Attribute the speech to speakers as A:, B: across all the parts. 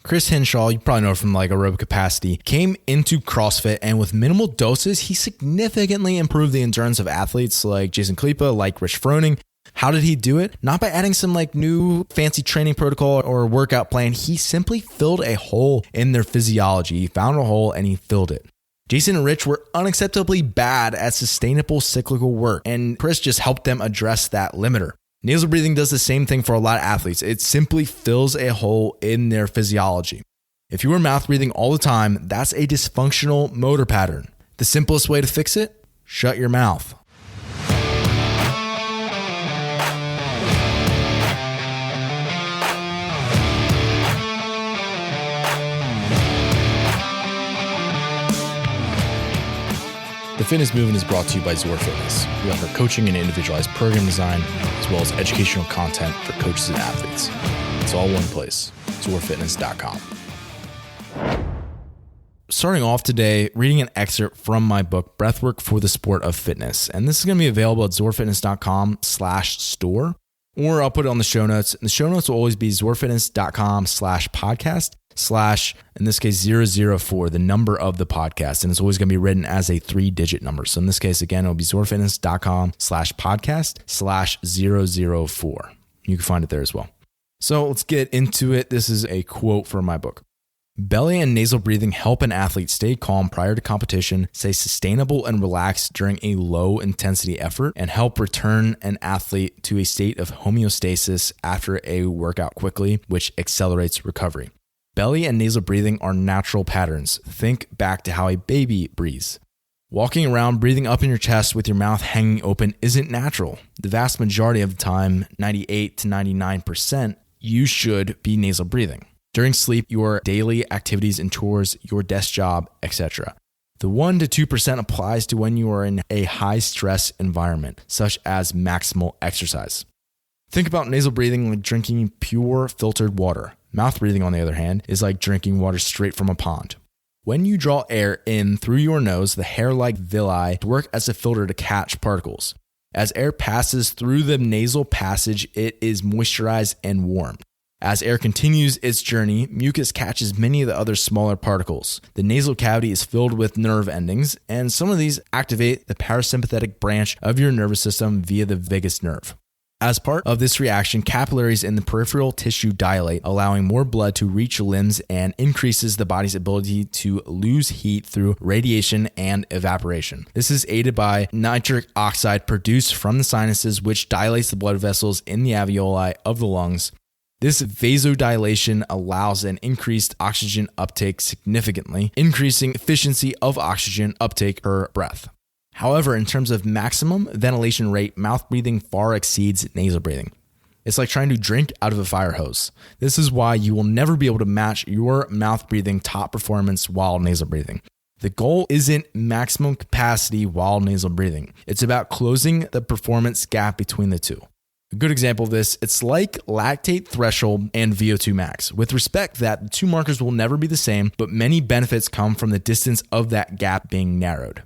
A: Chris Hinshaw, you probably know from like aerobic capacity, came into CrossFit, and with minimal doses, he significantly improved the endurance of athletes like Jason Kliepa, like Rich Froning. How did he do it? Not by adding some like new fancy training protocol or workout plan. He simply filled a hole in their physiology. He found a hole and he filled it. Jason and Rich were unacceptably bad at sustainable cyclical work, and Chris just helped them address that limiter. Nasal breathing does the same thing for a lot of athletes. It simply fills a hole in their physiology. If you are mouth breathing all the time, that's a dysfunctional motor pattern. The simplest way to fix it? Shut your mouth. The Fitness Movement is brought to you by Zor Fitness. We offer coaching and individualized program design, as well as educational content for coaches and athletes. It's all one place, zorfitness.com. Starting off today, reading an excerpt from my book, Breathwork for the Sport of Fitness. And this is going to be available at zorfitness.com/store, or I'll put it on the show notes. And the show notes will always be zorfitness.com/podcast/ in this case 004, the number of the podcast, and it's always going to be written as a 3-digit number. So in this case, again, it'll be zorfitness.com/podcast/004. You can find it there as well. So let's get into it. This is a quote from my book. Belly and nasal breathing help an athlete stay calm prior to competition, stay sustainable and relaxed during a low intensity effort, and help return an athlete to a state of homeostasis after a workout quickly, which accelerates recovery. Belly and nasal breathing are natural patterns. Think back to how a baby breathes. Walking around breathing up in your chest with your mouth hanging open isn't natural. The vast majority of the time, 98 to 99%, you should be nasal breathing. During sleep, your daily activities and chores, your desk job, etc. The 1 to 2% applies to when you are in a high stress environment, such as maximal exercise. Think about nasal breathing like drinking pure filtered water. Mouth breathing, on the other hand, is like drinking water straight from a pond. When you draw air in through your nose, the hair-like villi work as a filter to catch particles. As air passes through the nasal passage, it is moisturized and warmed. As air continues its journey, mucus catches many of the other smaller particles. The nasal cavity is filled with nerve endings, and some of these activate the parasympathetic branch of your nervous system via the vagus nerve. As part of this reaction, capillaries in the peripheral tissue dilate, allowing more blood to reach limbs and increases the body's ability to lose heat through radiation and evaporation. This is aided by nitric oxide produced from the sinuses, which dilates the blood vessels in the alveoli of the lungs. This vasodilation allows an increased oxygen uptake significantly, increasing efficiency of oxygen uptake per breath. However, in terms of maximum ventilation rate, mouth breathing far exceeds nasal breathing. It's like trying to drink out of a fire hose. This is why you will never be able to match your mouth breathing top performance while nasal breathing. The goal isn't maximum capacity while nasal breathing. It's about closing the performance gap between the two. A good example of this, it's like lactate threshold and VO2 max. With respect that the two markers will never be the same, but many benefits come from the distance of that gap being narrowed.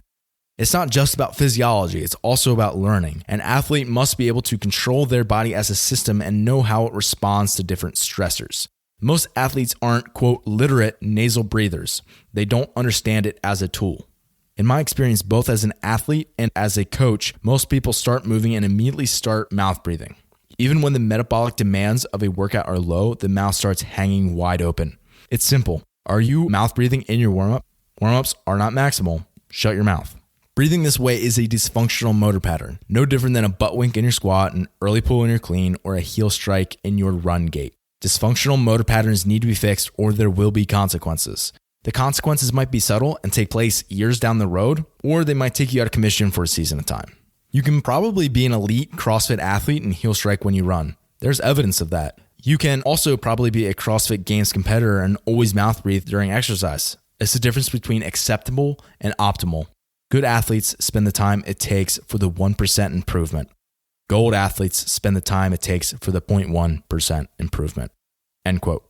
A: It's not just about physiology, it's also about learning. An athlete must be able to control their body as a system and know how it responds to different stressors. Most athletes aren't, quote, literate nasal breathers. They don't understand it as a tool. In my experience, both as an athlete and as a coach, most people start moving and immediately start mouth breathing. Even when the metabolic demands of a workout are low, the mouth starts hanging wide open. It's simple. Are you mouth breathing in your warm-up? Warm-ups are not maximal. Shut your mouth. Breathing this way is a dysfunctional motor pattern, no different than a butt wink in your squat, an early pull in your clean, or a heel strike in your run gait. Dysfunctional motor patterns need to be fixed or there will be consequences. The consequences might be subtle and take place years down the road, or they might take you out of commission for a season at a time. You can probably be an elite CrossFit athlete and heel strike when you run. There's evidence of that. You can also probably be a CrossFit Games competitor and always mouth breathe during exercise. It's the difference between acceptable and optimal. Good athletes spend the time it takes for the 1% improvement. Gold athletes spend the time it takes for the 0.1% improvement. End quote.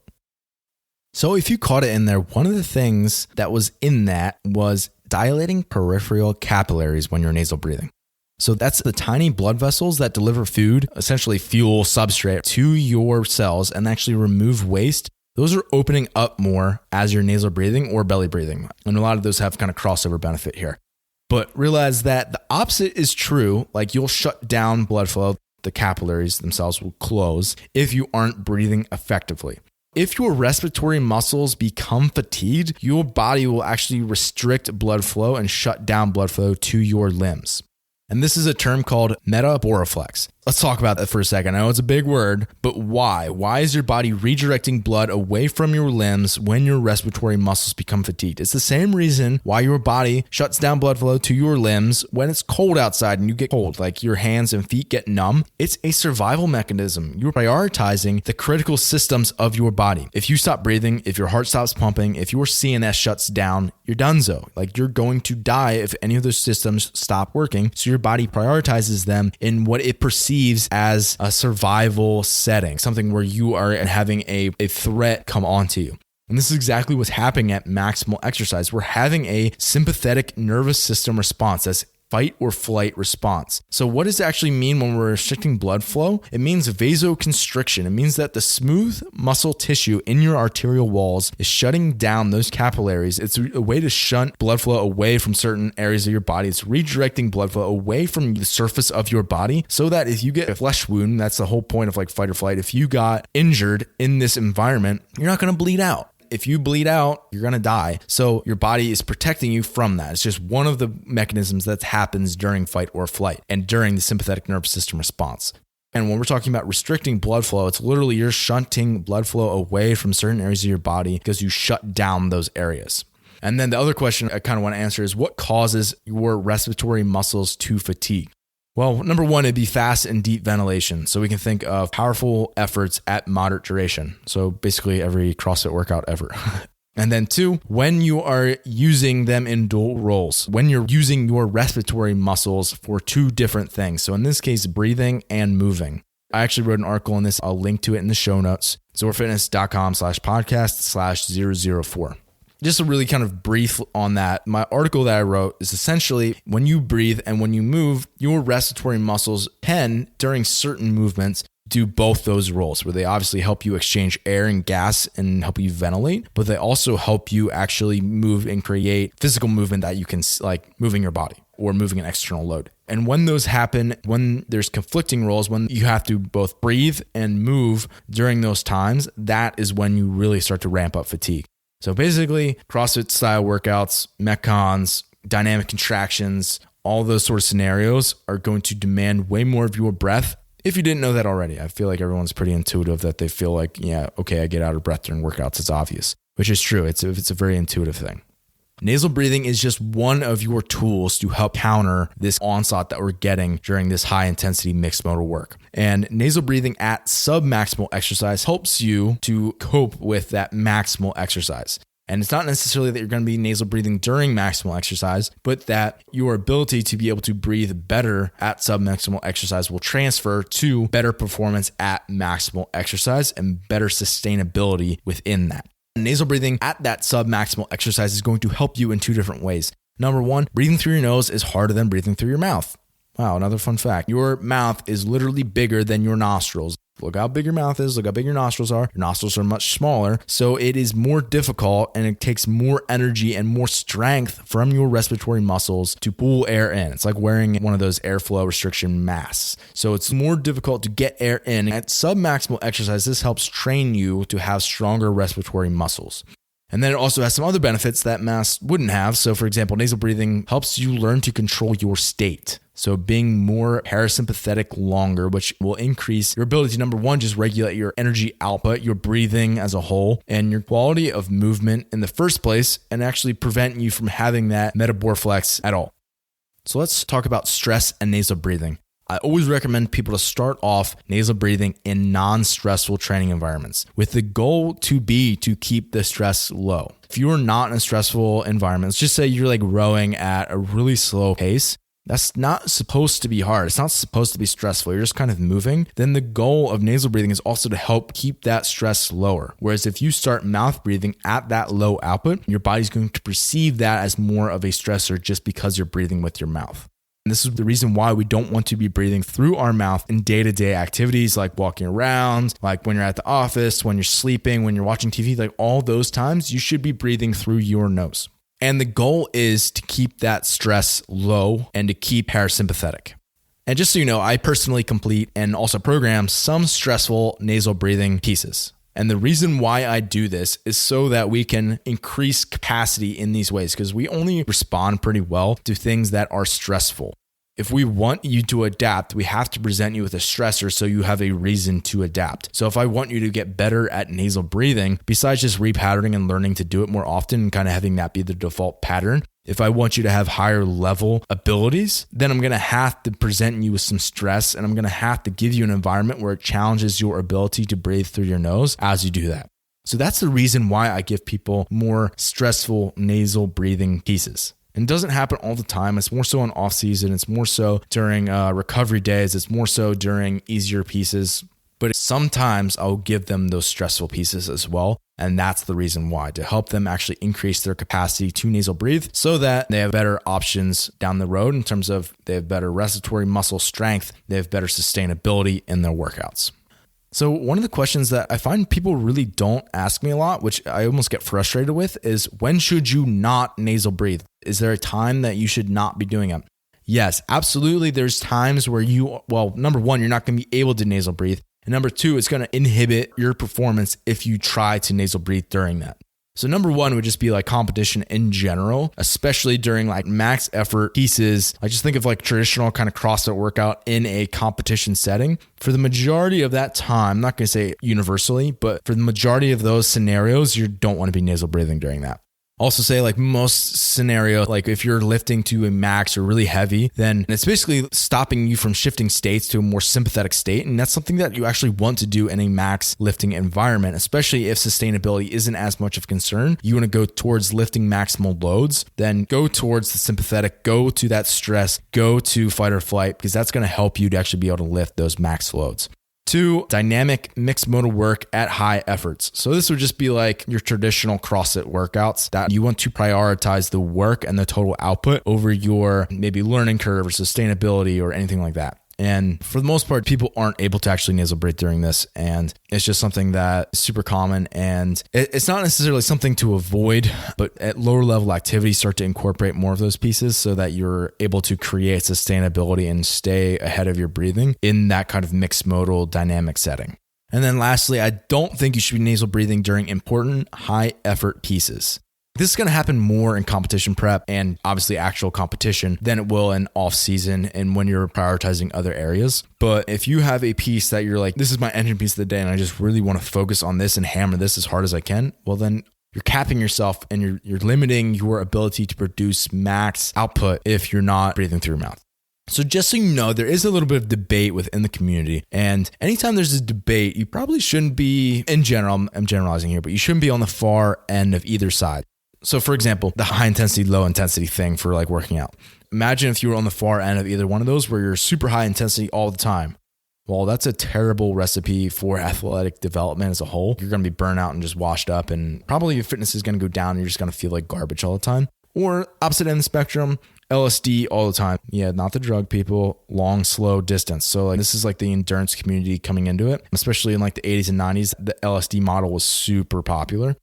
A: So if you caught it in there, one of the things that was in that was dilating peripheral capillaries when you're nasal breathing. So that's the tiny blood vessels that deliver food, essentially fuel, substrate to your cells and actually remove waste those are opening up more as you're nasal breathing or belly breathing. And a lot of those have kind of crossover benefit here. But realize that the opposite is true. Like you'll shut down blood flow. The capillaries themselves will close if you aren't breathing effectively. If your respiratory muscles become fatigued, your body will actually restrict blood flow and shut down blood flow to your limbs. And this is a term called metaboreflex. Let's talk about that for a second. I know it's a big word, but why? Why is your body redirecting blood away from your limbs when your respiratory muscles become fatigued? It's the same reason why your body shuts down blood flow to your limbs when it's cold outside and you get cold, like your hands and feet get numb. It's a survival mechanism. You're prioritizing the critical systems of your body. If you stop breathing, if your heart stops pumping, if your CNS shuts down, you're donezo. Like you're going to die if any of those systems stop working. So your body prioritizes them in what it perceives as a survival setting, something where you are having a threat come onto you. And this is exactly what's happening at maximal exercise. We're having a sympathetic nervous system response. That's fight or flight response. So what does it actually mean when we're restricting blood flow? It means vasoconstriction. It means that the smooth muscle tissue in your arterial walls is shutting down those capillaries. It's a way to shunt blood flow away from certain areas of your body. It's redirecting blood flow away from the surface of your body so that if you get a flesh wound, that's the whole point of like fight or flight. If you got injured in this environment, you're not going to bleed out. If you bleed out, you're going to die. So your body is protecting you from that. It's just one of the mechanisms that happens during fight or flight and during the sympathetic nervous system response. And when we're talking about restricting blood flow, it's literally you're shunting blood flow away from certain areas of your body because you shut down those areas. And then the other question I kind of want to answer is what causes your respiratory muscles to fatigue? Well, number one, it'd be fast and deep ventilation. So we can think of powerful efforts at moderate duration. So basically every CrossFit workout ever. And then two, when you are using them in dual roles, when you're using your respiratory muscles for two different things. So in this case, breathing and moving. I actually wrote an article on this. I'll link to it in the show notes. zorfitness.com/podcast/004. Just a really kind of brief on that. My article that I wrote is essentially when you breathe and when you move, your respiratory muscles can, during certain movements, do both those roles where they obviously help you exchange air and gas and help you ventilate, but they also help you actually move and create physical movement that you can like moving your body or moving an external load. And when those happen, when there's conflicting roles, when you have to both breathe and move during those times, that is when you really start to ramp up fatigue. So basically, CrossFit style workouts, Metcons, dynamic contractions, all those sort of scenarios are going to demand way more of your breath. If you didn't know that already, I feel like everyone's pretty intuitive that they feel like, yeah, okay, I get out of breath during workouts. It's obvious, which is true. It's a very intuitive thing. Nasal breathing is just one of your tools to help counter this onslaught that we're getting during this high intensity mixed modal work. And nasal breathing at submaximal exercise helps you to cope with that maximal exercise. And it's not necessarily that you're going to be nasal breathing during maximal exercise, but that your ability to be able to breathe better at submaximal exercise will transfer to better performance at maximal exercise and better sustainability within that. Nasal breathing at that submaximal exercise is going to help you in two different ways. Number one, breathing through your nose is harder than breathing through your mouth. Wow, another fun fact. Your mouth is literally bigger than your nostrils. Look how big your mouth is. Look how big your nostrils are. Your nostrils are much smaller. So it is more difficult and it takes more energy and more strength from your respiratory muscles to pull air in. It's like wearing one of those airflow restriction masks. So it's more difficult to get air in. At submaximal exercise, this helps train you to have stronger respiratory muscles. And then it also has some other benefits that masks wouldn't have. So for example, nasal breathing helps you learn to control your state. So being more parasympathetic longer, which will increase your ability to, number one, just regulate your energy output, your breathing as a whole, and your quality of movement in the first place, and actually prevent you from having that metaboreflex at all. So let's talk about stress and nasal breathing. I always recommend people to start off nasal breathing in non-stressful training environments with the goal to be to keep the stress low. If you are not in a stressful environment, let's just say you're like rowing at a really slow pace, that's not supposed to be hard. It's not supposed to be stressful. You're just kind of moving. Then the goal of nasal breathing is also to help keep that stress lower. Whereas if you start mouth breathing at that low output, your body's going to perceive that as more of a stressor just because you're breathing with your mouth. And this is the reason why we don't want to be breathing through our mouth in day-to-day activities like walking around, like when you're at the office, when you're sleeping, when you're watching TV, like all those times, you should be breathing through your nose. And the goal is to keep that stress low and to keep parasympathetic. And just so you know, I personally complete and also program some stressful nasal breathing pieces. And the reason why I do this is so that we can increase capacity in these ways, because we only respond pretty well to things that are stressful. If we want you to adapt, we have to present you with a stressor so you have a reason to adapt. So if I want you to get better at nasal breathing, besides just repatterning and learning to do it more often and kind of having that be the default pattern, if I want you to have higher level abilities, then I'm going to have to present you with some stress, and I'm going to have to give you an environment where it challenges your ability to breathe through your nose as you do that. So that's the reason why I give people more stressful nasal breathing pieces. And it doesn't happen all the time. It's more so in off season. It's more so during recovery days. It's more so during easier pieces. But sometimes I'll give them those stressful pieces as well. And that's the reason why, to help them actually increase their capacity to nasal breathe so that they have better options down the road in terms of they have better respiratory muscle strength, they have better sustainability in their workouts. So one of the questions that I find people really don't ask me a lot, which I almost get frustrated with, is when should you not nasal breathe? Is there a time that you should not be doing it? Yes, absolutely. There's times where number one, you're not going to be able to nasal breathe. And number two, it's going to inhibit your performance if you try to nasal breathe during that. So number one would just be like competition in general, especially during like max effort pieces. I just think of like traditional kind of CrossFit workout in a competition setting. For the majority of that time, I'm not going to say universally, but for the majority of those scenarios, you don't want to be nasal breathing during that. Also say like most scenario, like if you're lifting to a max or really heavy, then it's basically stopping you from shifting states to a more sympathetic state. And that's something that you actually want to do in a max lifting environment, especially if sustainability isn't as much of a concern. You want to go towards lifting maximal loads, then go towards the sympathetic, go to that stress, go to fight or flight, because that's going to help you to actually be able to lift those max loads. 2, dynamic mixed modal work at high efforts. So this would just be like your traditional CrossFit workouts that you want to prioritize the work and the total output over your maybe learning curve or sustainability or anything like that. And for the most part, people aren't able to actually nasal breathe during this. And it's just something that is super common. And it's not necessarily something to avoid, but at lower level activities, start to incorporate more of those pieces so that you're able to create sustainability and stay ahead of your breathing in that kind of mixed modal dynamic setting. And then lastly, I don't think you should be nasal breathing during important high effort pieces. This is going to happen more in competition prep and obviously actual competition than it will in off season and when you're prioritizing other areas. But if you have a piece that you're like, this is my engine piece of the day and I just really want to focus on this and hammer this as hard as I can, well then you're capping yourself and you're limiting your ability to produce max output if you're not breathing through your mouth. So just so you know, there is a little bit of debate within the community. And anytime there's a debate, you probably shouldn't be, in general, I'm generalizing here, but you shouldn't be on the far end of either side. So for example, the high intensity, low intensity thing for like working out. Imagine if you were on the far end of either one of those where you're super high intensity all the time. Well, that's a terrible recipe for athletic development as a whole. You're going to be burnt out and just washed up, and probably your fitness is going to go down and you're just going to feel like garbage all the time. Or opposite end of the spectrum, LSD all the time. Yeah, not the drug people, long, slow distance. So like this is like the endurance community coming into it, especially in like the 80s and 90s. The LSD model was super popular.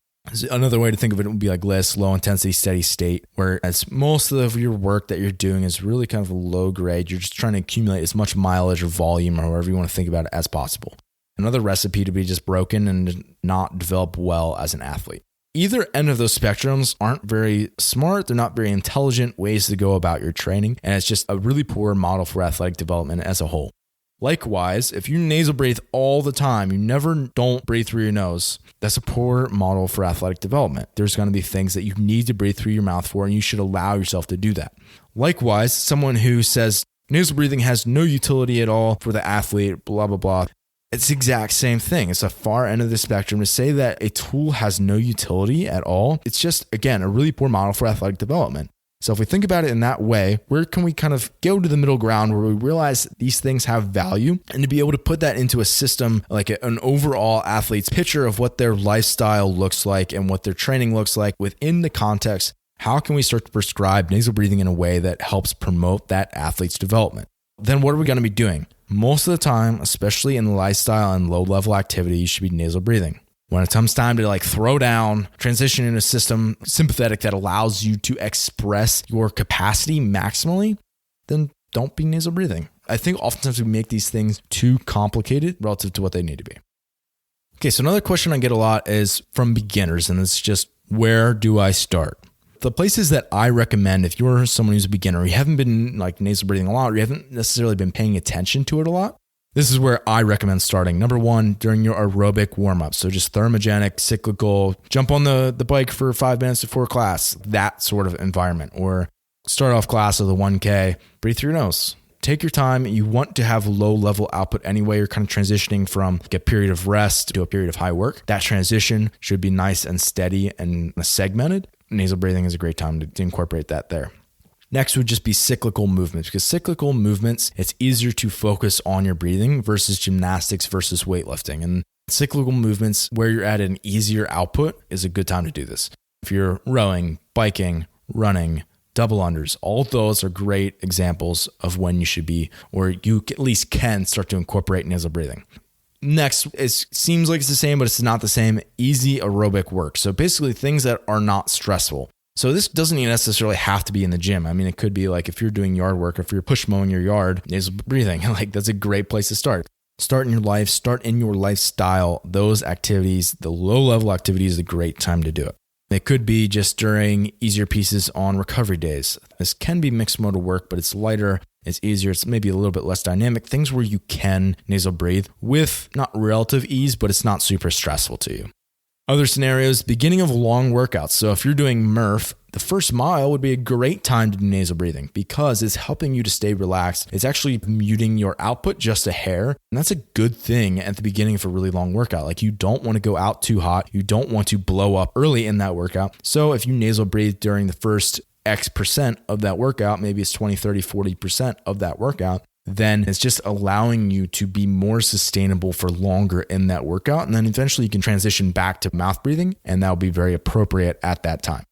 A: Another way to think of it would be like less low intensity, steady state, whereas most of your work that you're doing is really kind of a low grade. You're just trying to accumulate as much mileage or volume or however you want to think about it as possible. Another recipe to be just broken and not develop well as an athlete. Either end of those spectrums aren't very smart. They're not very intelligent ways to go about your training. And it's just a really poor model for athletic development as a whole. Likewise, if you nasal breathe all the time, don't breathe through your nose, that's a poor model for athletic development. There's going to be things that you need to breathe through your mouth for, and you should allow yourself to do that. Likewise, someone who says nasal breathing has no utility at all for the athlete, blah, blah, blah. It's the exact same thing. It's a far end of the spectrum to say that a tool has no utility at all. It's just, again, a really poor model for athletic development. So if we think about it in that way, where can we kind of go to the middle ground where we realize these things have value, and to be able to put that into a system, like an overall athlete's picture of what their lifestyle looks like and what their training looks like within the context How can we start to prescribe nasal breathing in a way that helps promote that athlete's development? Then what are we going to be doing? Most of the time, especially in lifestyle and low-level activity, you should be nasal breathing. When it comes time to throw down, transition into a system sympathetic that allows you to express your capacity maximally, then don't be nasal breathing. I think oftentimes we make these things too complicated relative to what they need to be. Okay, so another question I get a lot is from beginners, and it's just, where do I start? The places that I recommend, if you're someone who's a beginner, you haven't been nasal breathing a lot, or you haven't necessarily been paying attention to it a lot, this is where I recommend starting. Number one, during your aerobic warm-up. So just thermogenic, cyclical, jump on the bike for 5 minutes before class, that sort of environment. Or start off class with a 1K, breathe through your nose. Take your time. You want to have low-level output anyway. You're kind of transitioning from a period of rest to a period of high work. That transition should be nice and steady and segmented. Nasal breathing is a great time to incorporate that there. Next would just be cyclical movements, because cyclical movements, it's easier to focus on your breathing versus gymnastics versus weightlifting. And cyclical movements where you're at an easier output is a good time to do this. If you're rowing, biking, running, double unders, all of those are great examples of when you should be, or you at least can start to incorporate nasal breathing. Next, it seems like it's the same, but it's not the same. Easy aerobic work. So basically things that are not stressful. So this doesn't even necessarily have to be in the gym. I mean, it could be if you're doing yard work, if you're push mowing your yard, nasal breathing, that's a great place to start. Start in your life, start in your lifestyle. Those activities, the low-level activities, is a great time to do it. It could be just during easier pieces on recovery days. This can be mixed motor work, but it's lighter, it's easier, it's maybe a little bit less dynamic. Things where you can nasal breathe with not relative ease, but it's not super stressful to you. Other scenarios, beginning of long workouts. So if you're doing Murph, the first mile would be a great time to do nasal breathing because it's helping you to stay relaxed. It's actually muting your output just a hair. And that's a good thing at the beginning of a really long workout. You don't want to go out too hot. You don't want to blow up early in that workout. So if you nasal breathe during the first X percent of that workout, maybe it's 20, 30, 40% of that workout, then it's just allowing you to be more sustainable for longer in that workout. And then eventually you can transition back to mouth breathing, and that'll be very appropriate at that time.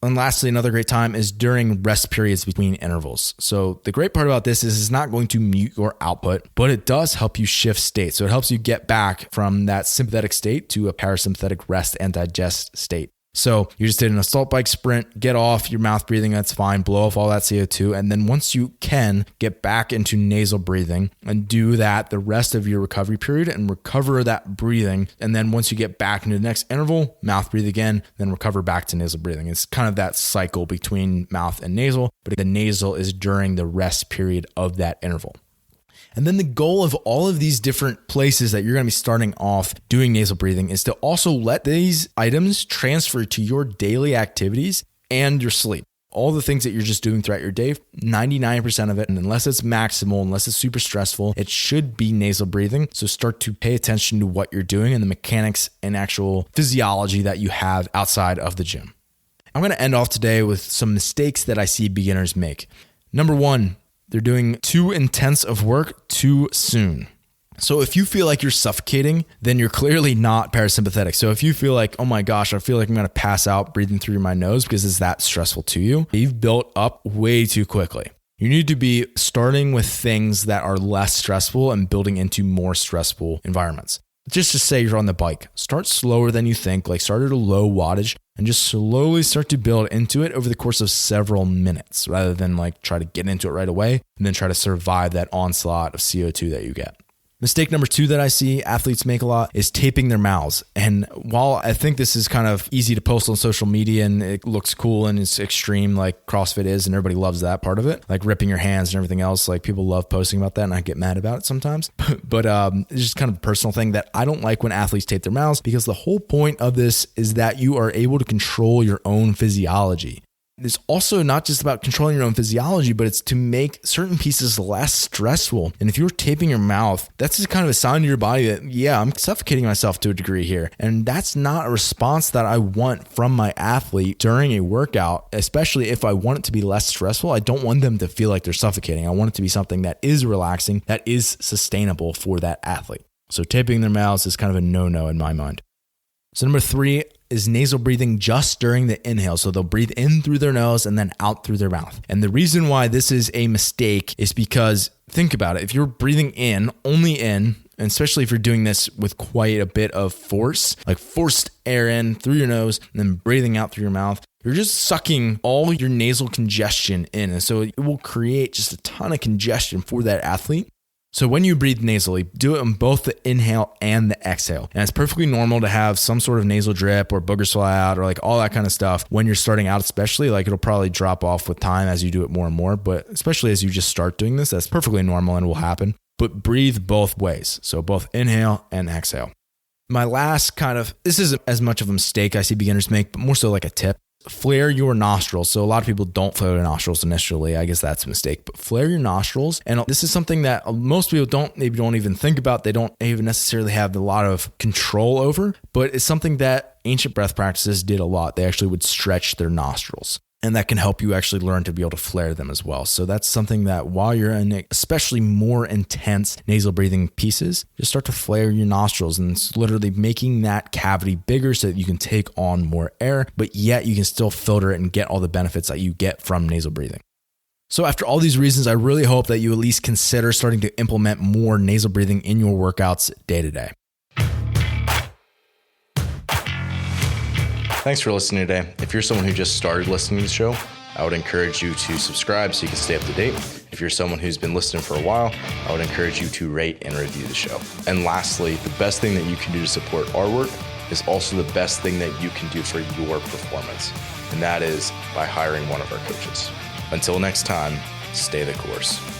A: And lastly, another great time is during rest periods between intervals. So the great part about this is it's not going to mute your output, but it does help you shift state. So it helps you get back from that sympathetic state to a parasympathetic rest and digest state. So you just did an assault bike sprint, get off your mouth breathing, that's fine, blow off all that CO2. And then once you can, get back into nasal breathing and do that the rest of your recovery period and recover that breathing. And then once you get back into the next interval, mouth breathe again, then recover back to nasal breathing. It's kind of that cycle between mouth and nasal, but the nasal is during the rest period of that interval. And then the goal of all of these different places that you're going to be starting off doing nasal breathing is to also let these items transfer to your daily activities and your sleep. All the things that you're just doing throughout your day, 99% of it, and unless it's maximal, unless it's super stressful, it should be nasal breathing. So start to pay attention to what you're doing and the mechanics and actual physiology that you have outside of the gym. I'm going to end off today with some mistakes that I see beginners make. Number one, they're doing too intense of work too soon. So if you feel like you're suffocating, then you're clearly not parasympathetic. So if you feel like, oh my gosh, I feel like I'm going to pass out breathing through my nose because it's that stressful to you, you've built up way too quickly. You need to be starting with things that are less stressful and building into more stressful environments. Just to say you're on the bike, start slower than you think, start at a low wattage and just slowly start to build into it over the course of several minutes rather than try to get into it right away and then try to survive that onslaught of CO2 that you get. Mistake number two that I see athletes make a lot is taping their mouths. And while I think this is kind of easy to post on social media and it looks cool and it's extreme like CrossFit is and everybody loves that part of it, like ripping your hands and everything else, people love posting about that and I get mad about it sometimes. But it's just kind of a personal thing that I don't like when athletes tape their mouths because the whole point of this is that you are able to control your own physiology. It's also not just about controlling your own physiology, but it's to make certain pieces less stressful. And if you're taping your mouth, that's just kind of a sign to your body that, yeah, I'm suffocating myself to a degree here. And that's not a response that I want from my athlete during a workout, especially if I want it to be less stressful. I don't want them to feel like they're suffocating. I want it to be something that is relaxing, that is sustainable for that athlete. So taping their mouths is kind of a no-no in my mind. So number three, is nasal breathing just during the inhale. So they'll breathe in through their nose and then out through their mouth. And the reason why this is a mistake is because think about it. If you're breathing in, only in, and especially if you're doing this with quite a bit of force, like forced air in through your nose and then breathing out through your mouth, you're just sucking all your nasal congestion in. And so it will create just a ton of congestion for that athlete. So when you breathe nasally, do it on both the inhale and the exhale. And it's perfectly normal to have some sort of nasal drip or boogers fly out or like all that kind of stuff when you're starting out, especially. Like it'll probably drop off with time as you do it more and more, but especially as you just start doing this, that's perfectly normal and will happen. But breathe both ways. So both inhale and exhale. My last this isn't as much of a mistake I see beginners make, but more so like a tip. Flare your nostrils. So a lot of people don't flare their nostrils initially. I guess that's a mistake, but flare your nostrils. And this is something that most people maybe don't even think about. They don't even necessarily have a lot of control over, but it's something that ancient breath practices did a lot. They actually would stretch their nostrils. And that can help you actually learn to be able to flare them as well. So that's something that while you're in especially more intense nasal breathing pieces, just start to flare your nostrils, and it's literally making that cavity bigger so that you can take on more air, but yet you can still filter it and get all the benefits that you get from nasal breathing. So after all these reasons, I really hope that you at least consider starting to implement more nasal breathing in your workouts day to day. Thanks for listening today. If you're someone who just started listening to the show, I would encourage you to subscribe so you can stay up to date. If you're someone who's been listening for a while, I would encourage you to rate and review the show. And lastly, the best thing that you can do to support our work is also the best thing that you can do for your performance. And that is by hiring one of our coaches. Until next time, stay the course.